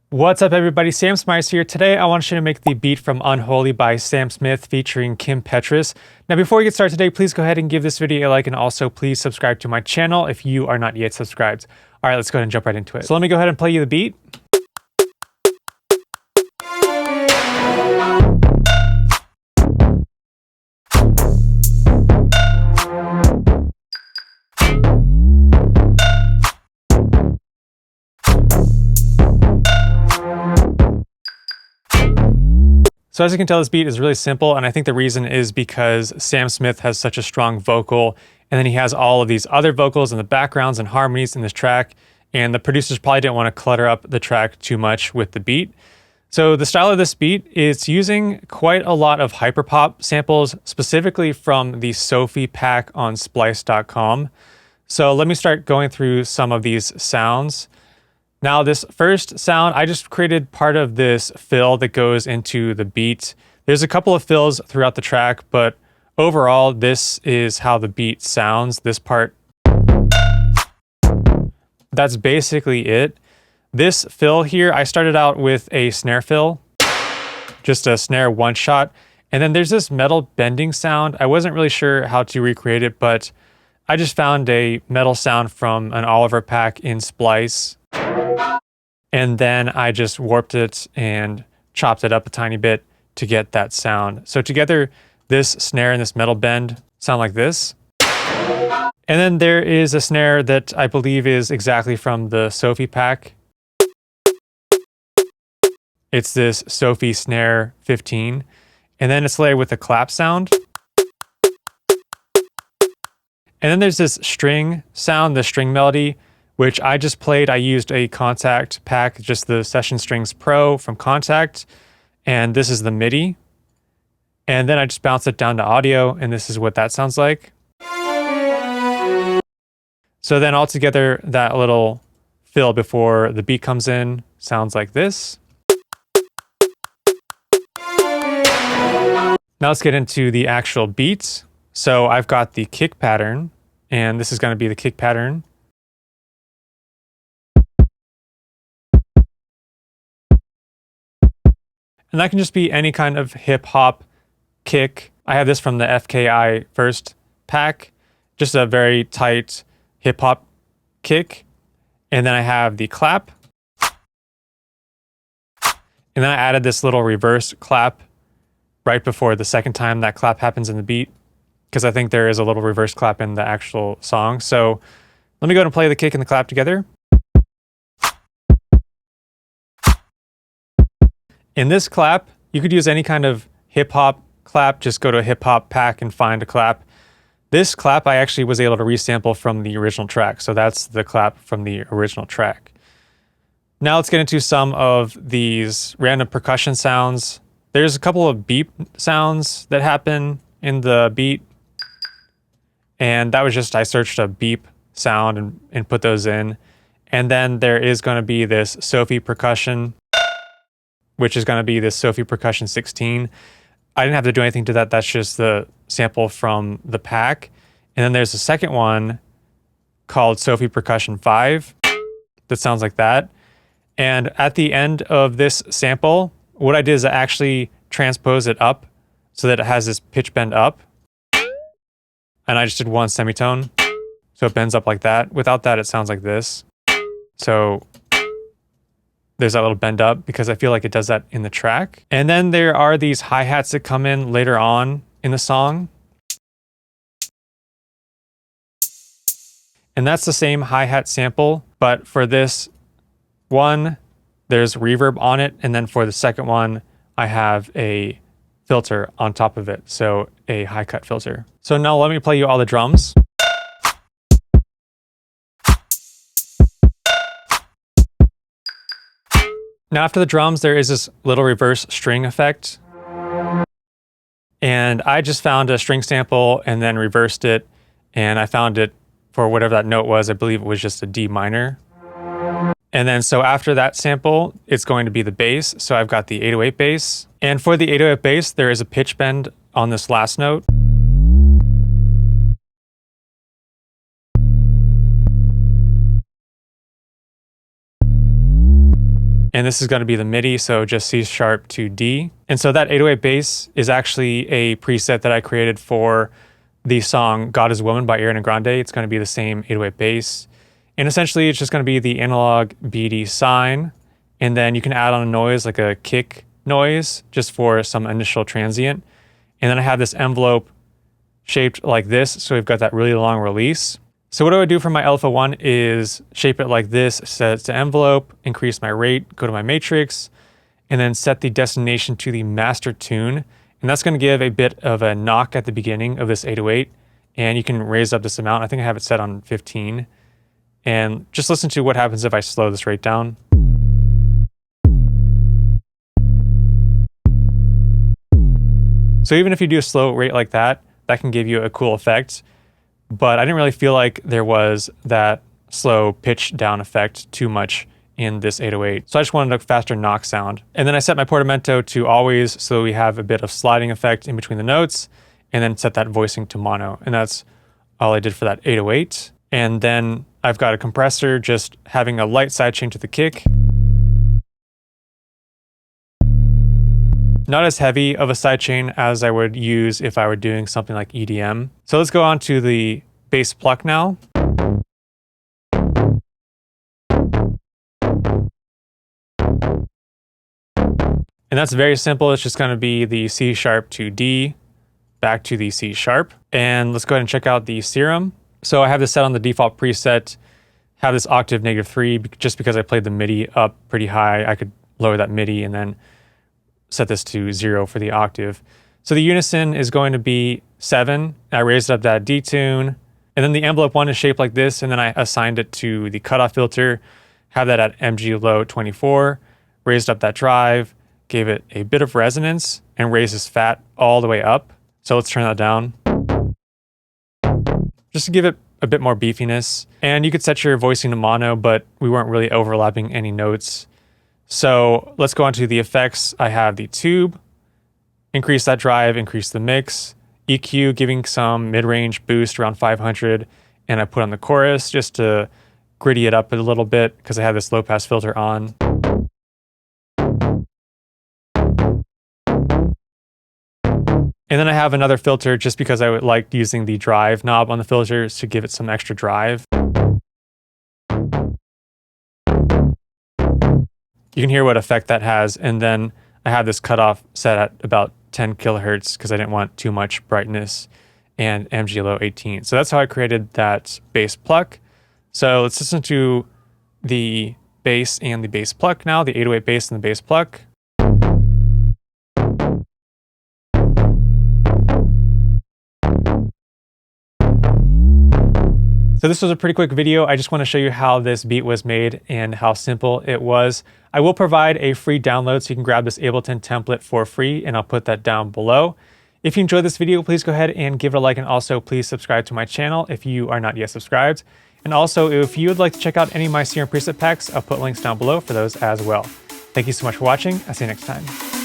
What's up everybody, Sam Smyers here. Today I want to show you to make the beat from Unholy by Sam Smith featuring Petras. Now before we get started today, please go ahead and give this video a like and also please subscribe to my channel if you are not yet subscribed. Alright, let's go ahead and jump right into it. So let me go ahead and play you the beat. So as you can tell, this beat is really simple, and I think the reason is because Sam Smith has such a strong vocal, and then he has all of these other vocals and the backgrounds and harmonies in this track, and the producers probably didn't want to clutter up the track too much with the beat. So the style of this beat is using quite a lot of hyperpop samples, specifically from the Sophie pack on splice.com. So let me start going through some of these sounds. Now this first sound, I just created part of this fill that goes into the beat. There's a couple of fills throughout the track, but overall this is how the beat sounds, this part. That's basically it. This fill here, I started out with a snare fill, just a snare one shot, and then there's this metal bending sound. I wasn't really sure how to recreate it, but I just found a metal sound from an Oliver pack in Splice. And then I just warped it and chopped it up a tiny bit to get that sound. So together, this snare and this metal bend sound like this. And then there is a snare that I believe is exactly from the Sophie pack. It's this Sophie snare 15. And then it's layered with a clap sound. And then there's this string sound, the string melody, which I just played. I used a Contact pack, just the Session Strings Pro from Contact, and this is the MIDI. And then I just bounced it down to audio, and this is what that sounds like. So then altogether, that little fill before the beat comes in sounds like this. Now let's get into the actual beat. So I've got the kick pattern, and this is going to be the kick pattern. And that can just be any kind of hip hop kick. I have this from the FKI first pack, just a very tight hip hop kick. And then I have the clap. And then I added this little reverse clap right before the second time that clap happens in the beat, because I think there is a little reverse clap in the actual song. So let me go ahead and play the kick and the clap together. In this clap, you could use any kind of hip-hop clap. Just go to a hip-hop pack and find a clap. This clap I actually was able to resample from the original track, so that's the clap from the original track. Now let's get into some of these random percussion sounds. There's a couple of beep sounds that happen in the beat, and that was just, I searched a beep sound and put those in. And then there is going to be this Sophie percussion, which is going to be this Sophie Percussion 16. I didn't have to do anything to that. That's just the sample from the pack. And then there's a second one called Sophie Percussion 5 that sounds like that. And at the end of this sample, what I did is I actually transposed it up so that it has this pitch bend up. And I just did one semitone, so it bends up like that. Without that, it sounds like this. So there's that little bend up because I feel like it does that in the track. And then there are these hi-hats that come in later on in the song. And that's the same hi-hat sample, but for this one, there's reverb on it. And then for the second one, I have a filter on top of it. So a high cut filter. So now let me play you all the drums. Now after the drums, there is this little reverse string effect. And I just found a string sample and then reversed it. And I found it for whatever that note was. I believe it was just a D minor. And then so after that sample, it's going to be the bass. So I've got the 808 bass. And for the 808 bass, there is a pitch bend on this last note. And this is going to be the MIDI, so just C sharp to D. And so that 808 bass is actually a preset that I created for the song God is Woman by Ariana Grande. It's going to be the same 808 bass. And essentially it's just going to be the analog BD sine. And then you can add on a noise like a kick noise just for some initial transient. And then I have this envelope shaped like this. So we've got that really long release. So what I would do for my LFO1 is shape it like this, set it to envelope, increase my rate, go to my matrix, and then set the destination to the master tune. And that's going to give a bit of a knock at the beginning of this 808. And you can raise up this amount. I think I have it set on 15. And just listen to what happens if I slow this rate down. So even if you do a slow rate like that, that can give you a cool effect. But I didn't really feel like there was that slow pitch down effect too much in this 808. So I just wanted a faster knock sound. And then I set my portamento to always, so we have a bit of sliding effect in between the notes, and then set that voicing to mono. And that's all I did for that 808. And then I've got a compressor just having a light sidechain to the kick. Not as heavy of a sidechain as I would use if I were doing something like EDM. So let's go on to the bass pluck now. And that's very simple. It's just going to be the C sharp to D, back to the C sharp. And let's go ahead and check out the serum. So I have this set on the default preset, have this octave -3, just because I played the MIDI up pretty high. I could lower that MIDI and then set this to 0 for the octave. So the unison is going to be 7. I raised up that D tune. And then the envelope one is shaped like this. And then I assigned it to the cutoff filter, have that at MG low 24, raised up that drive, gave it a bit of resonance, and raised this fat all the way up. So let's turn that down. Just to give it a bit more beefiness. And you could set your voicing to mono, but we weren't really overlapping any notes. So let's go on to the effects. I have the tube, increase that drive, increase the mix, EQ giving some mid-range boost around 500, and I put on the chorus just to gritty it up a little bit because I have this low pass filter on. And then I have another filter just because I would like using the drive knob on the filters to give it some extra drive. You can hear what effect that has. And then I have this cutoff set at about 10 kilohertz because I didn't want too much brightness, and MG low 18. So that's how I created that bass pluck. So let's listen to the bass and the bass pluck now, the 808 bass and the bass pluck. So this was a pretty quick video. I just want to show you how this beat was made and how simple it was. I will provide a free download so you can grab this Ableton template for free, and I'll put that down below. If you enjoyed this video, please go ahead and give it a like, and also please subscribe to my channel if you are not yet subscribed. And also, if you would like to check out any of my serum preset packs, I'll put links down below for those as well. Thank you so much for watching. I'll see you next time.